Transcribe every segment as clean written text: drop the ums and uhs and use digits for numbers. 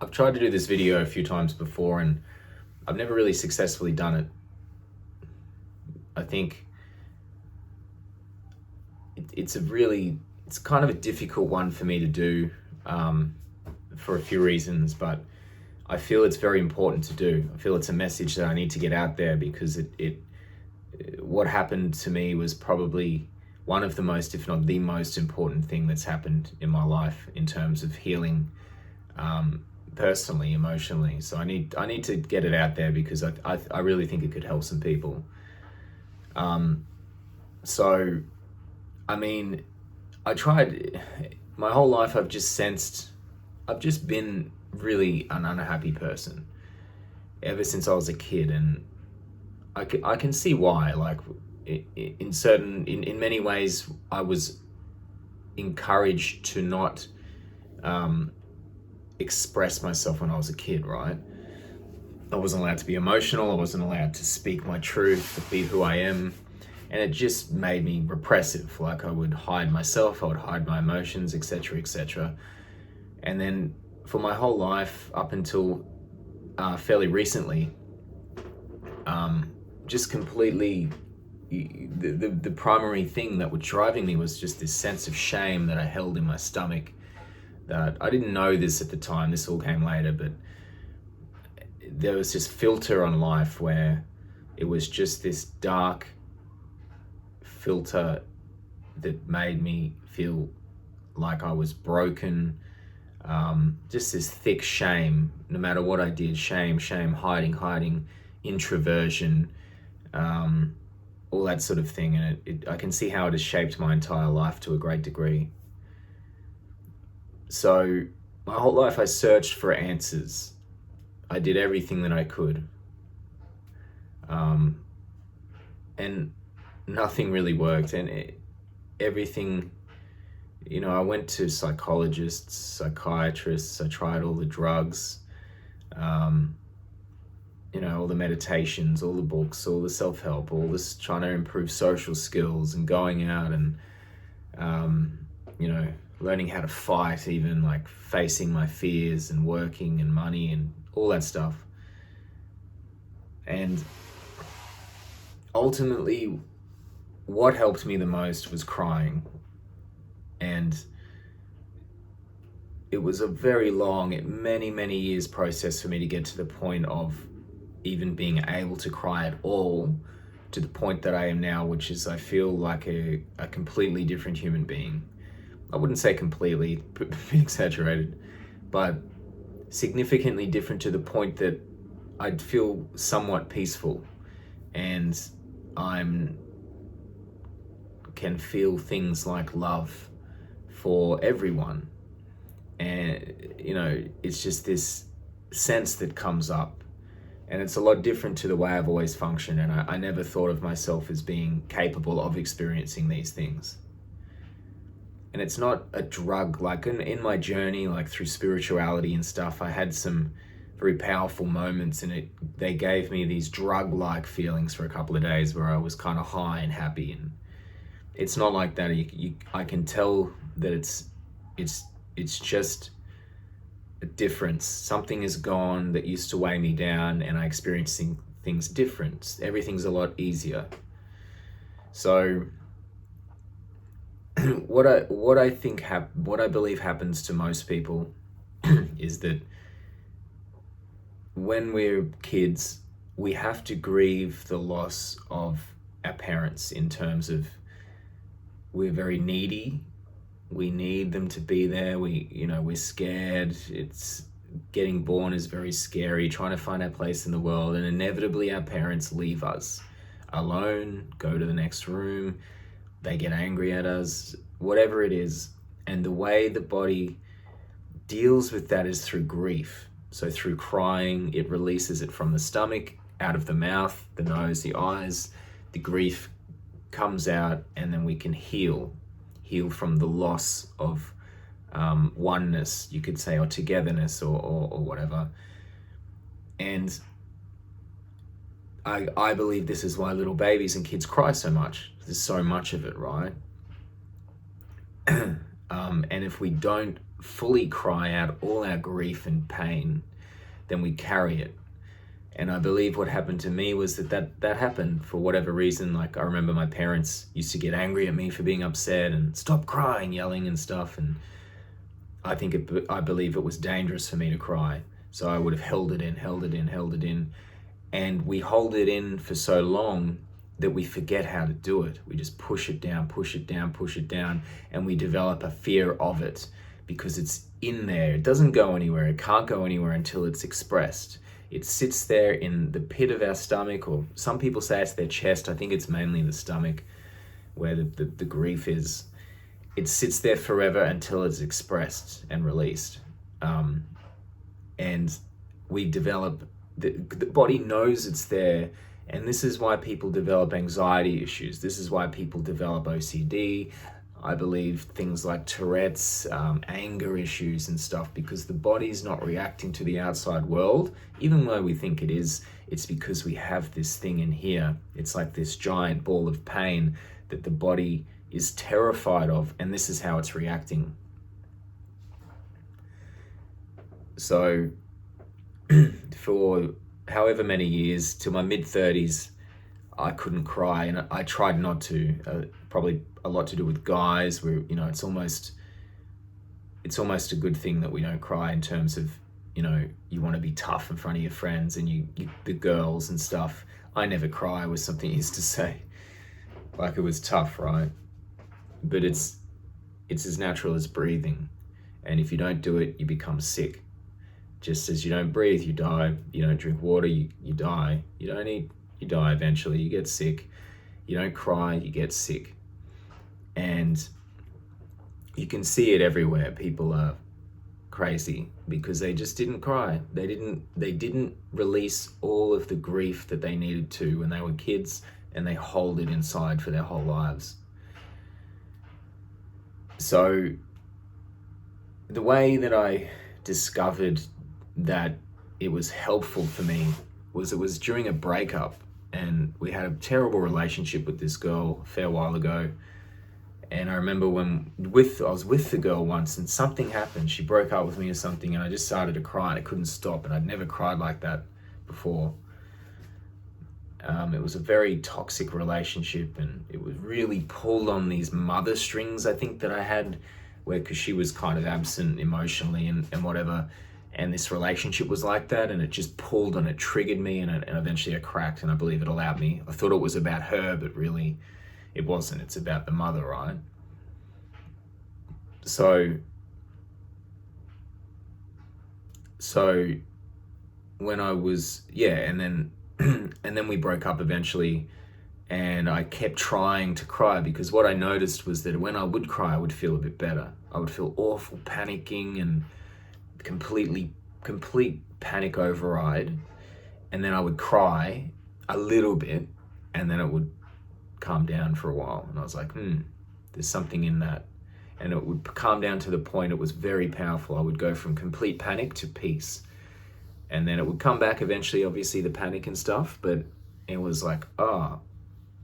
I've tried to do this video a few times before and I've never really successfully done it. I think it's kind of a difficult one for me to do for a few reasons, but I feel it's very important to do. I feel it's a message that I need to get out there because what happened to me was probably one of the most, if not the most important thing that's happened in my life in terms of healing, personally, emotionally. So I need to get it out there because I really think it could help some people. So, I mean, I tried, my whole life I've just been really an unhappy person ever since I was a kid, and I can see why. Like, in many ways, I was encouraged to not express myself when I was a kid, right? I wasn't allowed to be emotional. I wasn't allowed to speak my truth, to be who I am. And it just made me repressive. Like, I would hide myself, I would hide my emotions, etc., etc. And then for my whole life, up until fairly recently, just completely, the primary thing that was driving me was just this sense of shame that I held in my stomach. That I didn't know this at the time, this all came later, but there was this filter on life where it was just this dark filter that made me feel like I was broken. Just this thick shame, no matter what I did, shame, hiding, introversion, all that sort of thing. And I can see how it has shaped my entire life to a great degree. So my whole life I searched for answers. I did everything that I could. And nothing really worked. And everything, I went to psychologists, psychiatrists, I tried all the drugs, all the meditations, all the books, all the self-help, all this trying to improve social skills and going out and, learning how to fight, even like facing my fears and working and money and all that stuff. And ultimately, what helped me the most was crying. And it was a very long, many years process for me to get to the point of even being able to cry at all, to the point that I am now, which is I feel like a completely different human being. I wouldn't say completely, exaggerated, but significantly different to the point that I'd feel somewhat peaceful, and can feel things like love for everyone. And, it's just this sense that comes up, and it's a lot different to the way I've always functioned. And I never thought of myself as being capable of experiencing these things. And it's not a drug. Like in my journey, like through spirituality and stuff, I had some very powerful moments, and they gave me these drug-like feelings for a couple of days where I was kind of high and happy. And it's not like that. I can tell that it's just a difference. Something is gone that used to weigh me down, and I experiencing things different. Everything's a lot easier. So what I believe happens to most people is that when we're kids, we have to grieve the loss of our parents, in terms of we're very needy. We need them to be there. We're scared. It's getting born is very scary, trying to find our place in the world. And inevitably our parents leave us alone, go to the next room. They get angry at us, whatever it is. And the way the body deals with that is through grief. So through crying, it releases it from the stomach, out of the mouth, the nose, the eyes. The grief comes out, and then we can heal from the loss of oneness, you could say, or togetherness, or whatever. And I believe this is why little babies and kids cry so much. There's so much of it, right? And if we don't fully cry out all our grief and pain, then we carry it. And I believe what happened to me was that happened for whatever reason. Like, I remember my parents used to get angry at me for being upset and stop crying, yelling and stuff. And I believe it was dangerous for me to cry. So I would have held it in. And we hold it in for so long that we forget how to do it. We just push it down. And we develop a fear of it because it's in there. It doesn't go anywhere. It can't go anywhere until it's expressed. It sits there in the pit of our stomach, or some people say it's their chest. I think it's mainly the stomach where the grief is. It sits there forever until it's expressed and released. And we develop, the body knows it's there. And this is why people develop anxiety issues. This is why people develop OCD. I believe things like Tourette's, anger issues and stuff, because the body's not reacting to the outside world, even though we think it is. It's because we have this thing in here. It's like this giant ball of pain that the body is terrified of, and this is how it's reacting. So for however many years, till my mid-30s, I couldn't cry, and I tried not to. Probably a lot to do with guys, where it's almost a good thing that we don't cry, in terms of you want to be tough in front of your friends and you the girls and stuff. I never cry was something I used to say, like it was tough, right? But it's as natural as breathing, and if you don't do it, you become sick. Just as you don't breathe, you die. You don't drink water, you die. You don't eat, you die eventually. You get sick. You don't cry, you get sick. And you can see it everywhere. People are crazy because they just didn't cry. They didn't release all of the grief that they needed to when they were kids, and they hold it inside for their whole lives. So the way that I discovered that it was helpful for me was, it was during a breakup, and we had a terrible relationship with this girl a fair while ago. And I remember I was with the girl once, and something happened. She broke up with me or something, and I just started to cry, and I couldn't stop, and I'd never cried like that before. It was a very toxic relationship, and it was really pulled on these mother strings, I think, that I had, because she was kind of absent emotionally and whatever. And this relationship was like that, and it just pulled and it triggered me, and eventually I cracked, and I believe it allowed me. I thought it was about her, but really it wasn't. It's about the mother, right? So when I was, and then we broke up eventually, and I kept trying to cry, because what I noticed was that when I would cry, I would feel a bit better. I would feel awful, panicking, and complete panic override, and then I would cry a little bit, and then it would calm down for a while, and I was like, there's something in that. And it would calm down to the point it was very powerful. I would go from complete panic to peace, and then it would come back eventually, obviously, the panic and stuff, but it was like,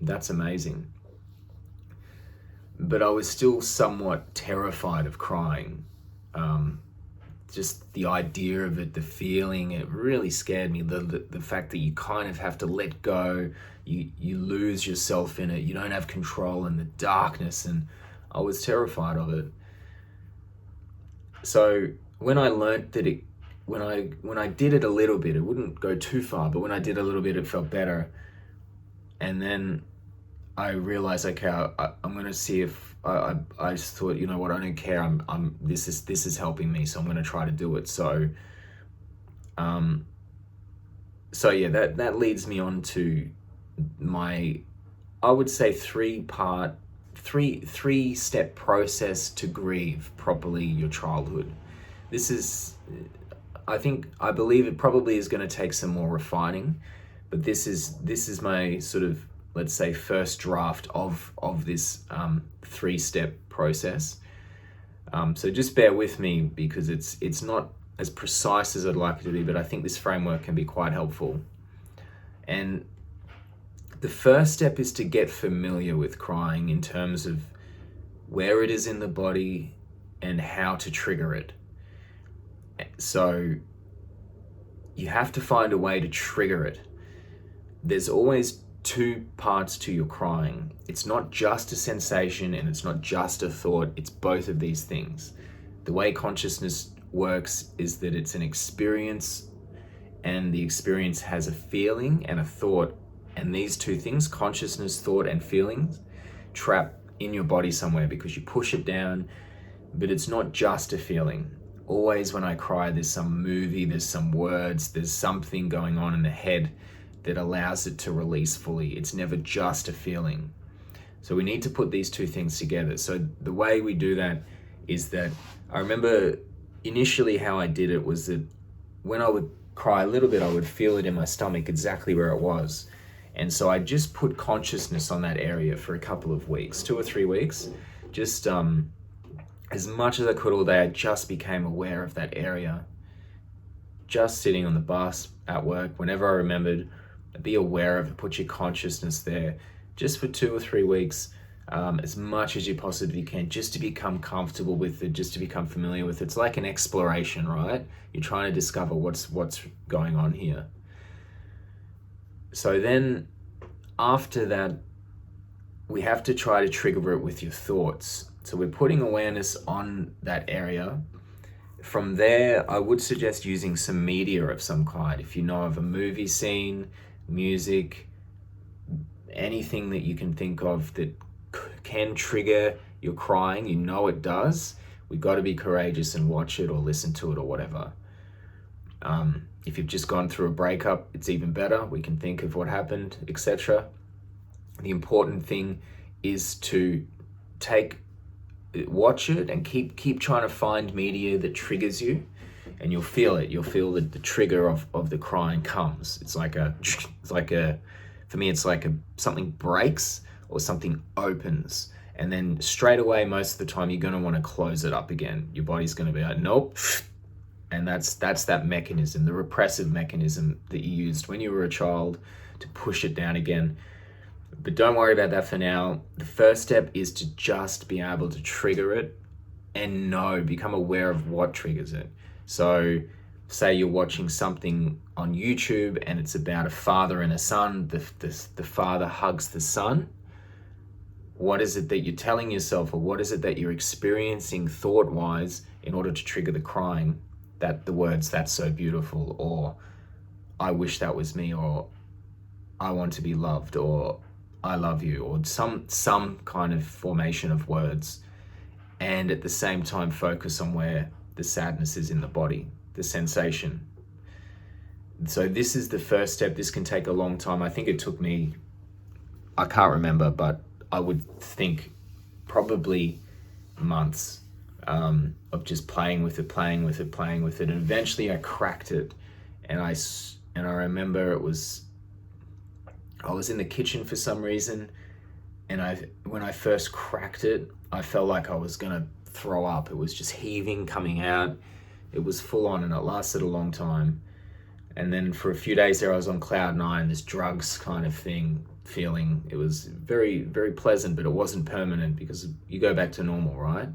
that's amazing. But I was still somewhat terrified of crying. Just the idea of it, the feeling, it really scared me. The fact that you kind of have to let go, you lose yourself in it, you don't have control in the darkness, and I was terrified of it. So when I learnt that when I did it a little bit, it wouldn't go too far, but when I did a little bit, it felt better. And then I realized, okay, I'm gonna see if I just thought, you know what, I don't care. This is helping me, so I'm gonna try to do it. So yeah, that leads me on to my, I would say, three-step process to grieve properly your childhood. This is, I believe it probably is going to take some more refining, but this is my sort of, let's say, first draft of this three-step process. So just bear with me, because it's not as precise as I'd like it to be, but I think this framework can be quite helpful. And the first step is to get familiar with crying, in terms of where it is in the body, and how to trigger it. So you have to find a way to trigger it. There's always two parts to your crying. It's not just a sensation and it's not just a thought, it's both of these things. The way consciousness works is that it's an experience, and the experience has a feeling and a thought, and these two things, consciousness, thought, and feelings, trap in your body somewhere because you push it down. But it's not just a feeling. Always when I cry, there's some movie, there's some words, there's something going on in the head that allows it to release fully. It's never just a feeling. So we need to put these two things together. So the way we do that is that I remember initially how I did it was that when I would cry a little bit, I would feel it in my stomach exactly where it was. And so I just put consciousness on that area for a couple of weeks, 2 or 3 weeks, just as much as I could all day. I just became aware of that area. Just sitting on the bus at work, whenever I remembered, be aware of it, put your consciousness there, just for 2 or 3 weeks, as much as you possibly can, just to become comfortable with it, just to become familiar with it. It's like an exploration, right? You're trying to discover what's going on here. So then after that, we have to try to trigger it with your thoughts. So we're putting awareness on that area. From there, I would suggest using some media of some kind. If you know of a movie scene, music, anything that you can think of that can trigger your crying, you know it does, we've got to be courageous and watch it or listen to it or whatever. If you've just gone through a breakup, it's even better. We can think of what happened, etc. The important thing is to watch it and keep trying to find media that triggers you, and you'll feel it. You'll feel that the trigger of the crying comes. It's like for me, it's like something breaks or something opens, and then straight away, most of the time, you're going to want to close it up again. Your body's going to be like, nope. And that's that mechanism, the repressive mechanism that you used when you were a child to push it down again. But don't worry about that for now. The first step is to just be able to trigger it and become aware of what triggers it. So say you're watching something on YouTube and it's about a father and a son. The father hugs the son. What is it that you're telling yourself, or what is it that you're experiencing thought-wise in order to trigger the crying? That the words, "that's so beautiful," or "I wish that was me," or "I want to be loved," or "I love you," or some kind of formation of words. And at the same time, focus on where the sadness is in the body, the sensation. So this is the first step. This can take a long time. I think it took me, I can't remember, but I would think probably months of just playing with it. And eventually I cracked it. And I remember I was in the kitchen for some reason, and when I first cracked it, I felt like I was gonna throw up. It was just heaving, coming out. It was full on, and it lasted a long time. And then for a few days there, I was on cloud nine, this drugs kind of feeling. It was very, very pleasant, but it wasn't permanent because you go back to normal, right?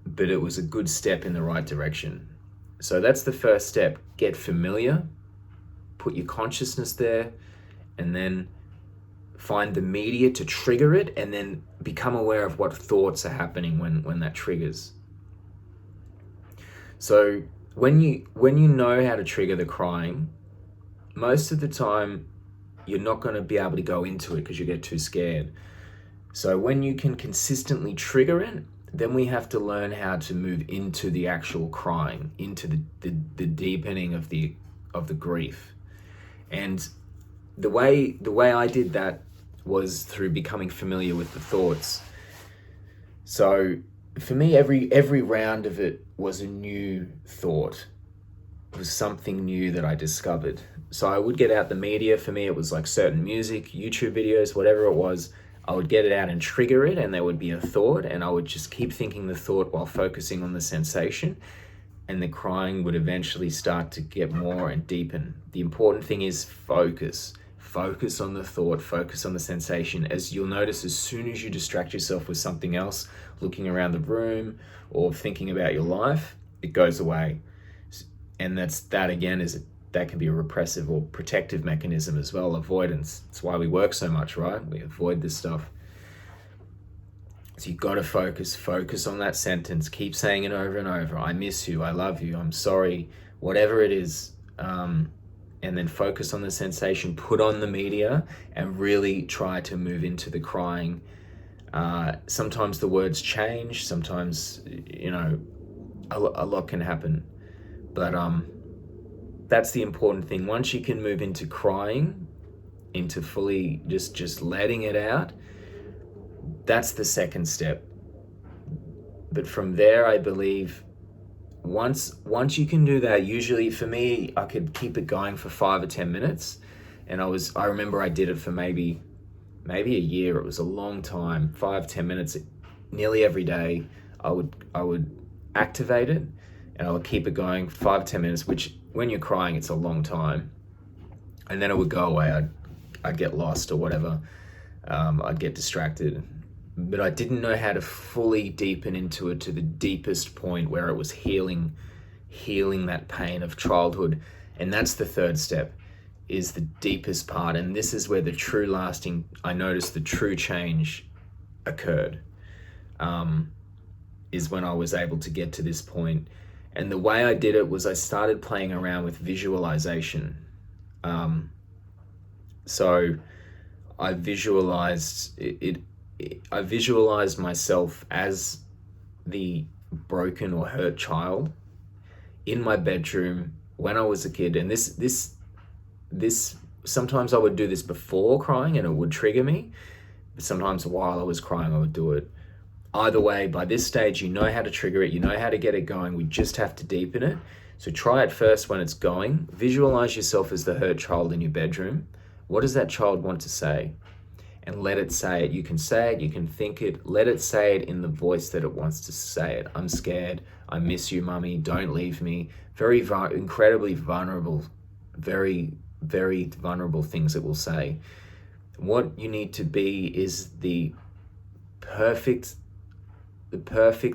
But it was a good step in the right direction. So that's the first step. Get familiar, put your consciousness there, and then find the media to trigger it, and then become aware of what thoughts are happening when that triggers. So when you know how to trigger the crying, most of the time you're not going to be able to go into it because you get too scared. So when you can consistently trigger it, then we have to learn how to move into the actual crying, into the deepening of the grief. And the way I did that was through becoming familiar with the thoughts. So for me, every round of it was a new thought. It was something new that I discovered. So I would get out the media. For me, it was like certain music, YouTube videos, whatever it was. I would get it out and trigger it, and there would be a thought, and I would just keep thinking the thought while focusing on the sensation, and the crying would eventually start to get more and deepen. The important thing is focus focus on the thought, focus on the sensation. As you'll notice, as soon as you distract yourself with something else, looking around the room or thinking about your life, it goes away. And that again that can be a repressive or protective mechanism as well, avoidance. It's why we work so much, right? We avoid this stuff. So you've got to focus on that sentence. Keep saying it over and over. I miss you, I love you, I'm sorry, whatever it is. And then focus on the sensation, put on the media, and really try to move into the crying. Sometimes the words change, sometimes, a lot can happen. But that's the important thing. Once you can move into crying, into fully just letting it out, that's the second step. But from there, I believe once you can do that, usually for me, I could keep it going for 5 or 10 minutes. And I remember I did it for maybe a year. It was a long time, 5-10 minutes, nearly every day. I would activate it and I would keep it going 5-10 minutes, which when you're crying, it's a long time. And then it would go away. I'd get lost or whatever. I'd get distracted. But I didn't know how to fully deepen into it to the deepest point where it was healing that pain of childhood. And that's the third step, is the deepest part. And this is where I noticed the true change occurred, is when I was able to get to this point. And the way I did it was I started playing around with visualization. So I visualized it. I visualized myself as the broken or hurt child in my bedroom when I was a kid. And this sometimes I would do this before crying and it would trigger me. But sometimes while I was crying, I would do it. Either way, by this stage, you know how to trigger it. You know how to get it going. We just have to deepen it. So try it first when it's going. Visualize yourself as the hurt child in your bedroom. What does that child want to say? And let it say it. You can say it, you can think it, let it say it in the voice that it wants to say it. I'm scared, I miss you, mummy, don't leave me. Incredibly vulnerable, very, very vulnerable things it will say. What you need to be is the perfect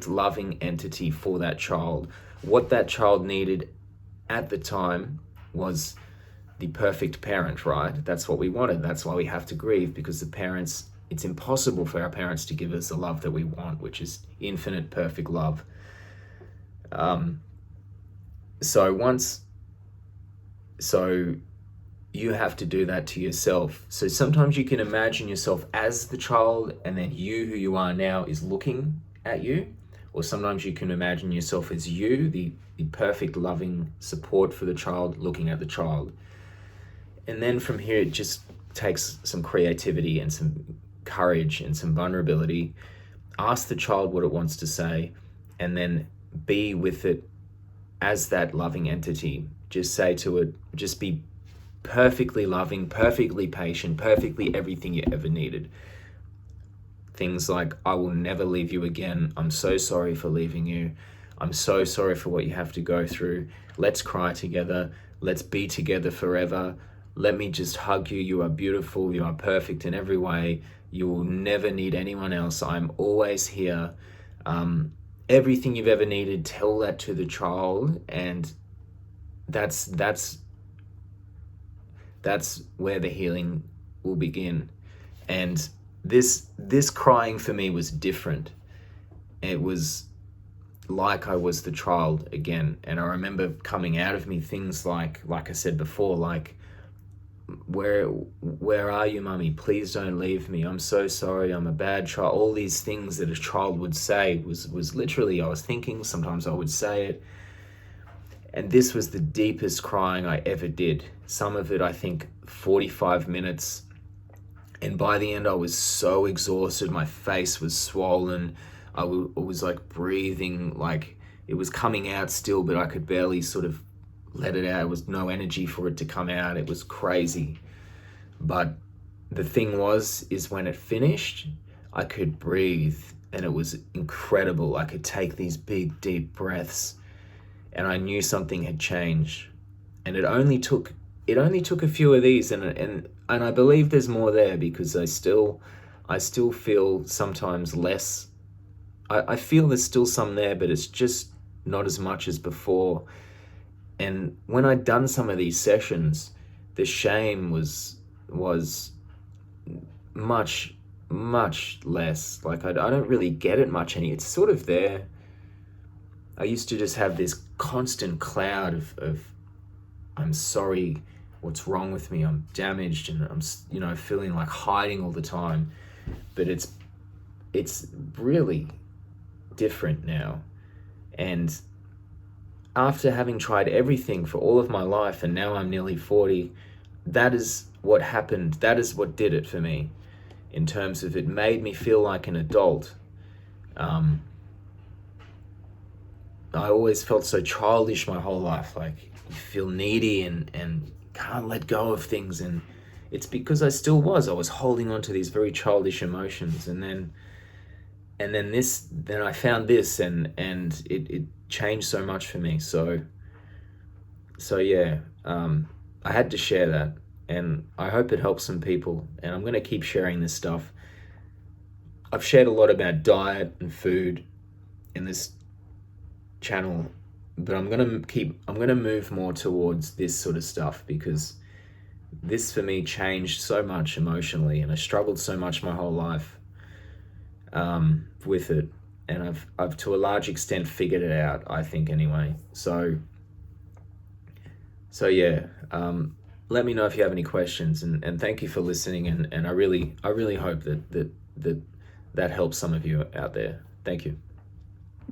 loving entity for that child. What that child needed at the time was the perfect parent, right? That's what we wanted. That's why we have to grieve, because it's impossible for our parents to give us the love that we want, which is infinite, perfect love. So you have to do that to yourself. So sometimes you can imagine yourself as the child, and then you, who you are now, is looking at you. Or sometimes you can imagine yourself as you, the perfect loving support for the child, looking at the child. And then from here, it just takes some creativity and some courage and some vulnerability. Ask the child what it wants to say, and then be with it as that loving entity. Just say to it, just be perfectly loving, perfectly patient, perfectly everything you ever needed. Things like, I will never leave you again. I'm so sorry for leaving you. I'm so sorry for what you have to go through. Let's cry together. Let's be together forever. Let me just hug you. You are beautiful. You are perfect in every way. You will never need anyone else. I'm always here. Everything you've ever needed, tell that to the child. And that's where the healing will begin. And this crying for me was different. It was like I was the child again. And I remember coming out of me things like I said before, like, where are you, mummy? Please don't leave me. I'm so sorry. I'm a bad child. All these things that a child would say was literally, I was thinking, sometimes I would say it. And this was the deepest crying I ever did. Some of it, I think, 45 minutes. And by the end, I was so exhausted. My face was swollen. I was like breathing, like it was coming out still, but I could barely sort of let it out. There was no energy for it to come out. It was crazy. But the thing is when it finished, I could breathe, and it was incredible. I could take these big, deep breaths, and I knew something had changed. And it only took a few of these, and and I believe there's more there, because I still feel sometimes less. I feel there's still some there, but it's just not as much as before. And when I'd done some of these sessions, the shame was much, much less. Like, I don't really get it much any. It's sort of there. I used to just have this constant cloud of I'm sorry, what's wrong with me? I'm damaged, and I'm feeling like hiding all the time. But it's really different now. And after having tried everything for all of my life, and now I'm nearly 40, that is what happened. That is what did it for me, in terms of it made me feel like an adult. I always felt so childish my whole life, like you feel needy and can't let go of things. And it's because I was holding on to these very childish emotions. And then I found this, and it changed so much for me. So yeah, I had to share that, and I hope it helps some people. And I'm going to keep sharing this stuff. I've shared a lot about diet and food in this channel, but I'm going to move more towards this sort of stuff, because this for me changed so much emotionally, and I struggled so much my whole life with it, and I've to a large extent figured it out, I think, anyway. So yeah, let me know if you have any questions, and thank you for listening, and I really hope that helps some of you out there. Thank you.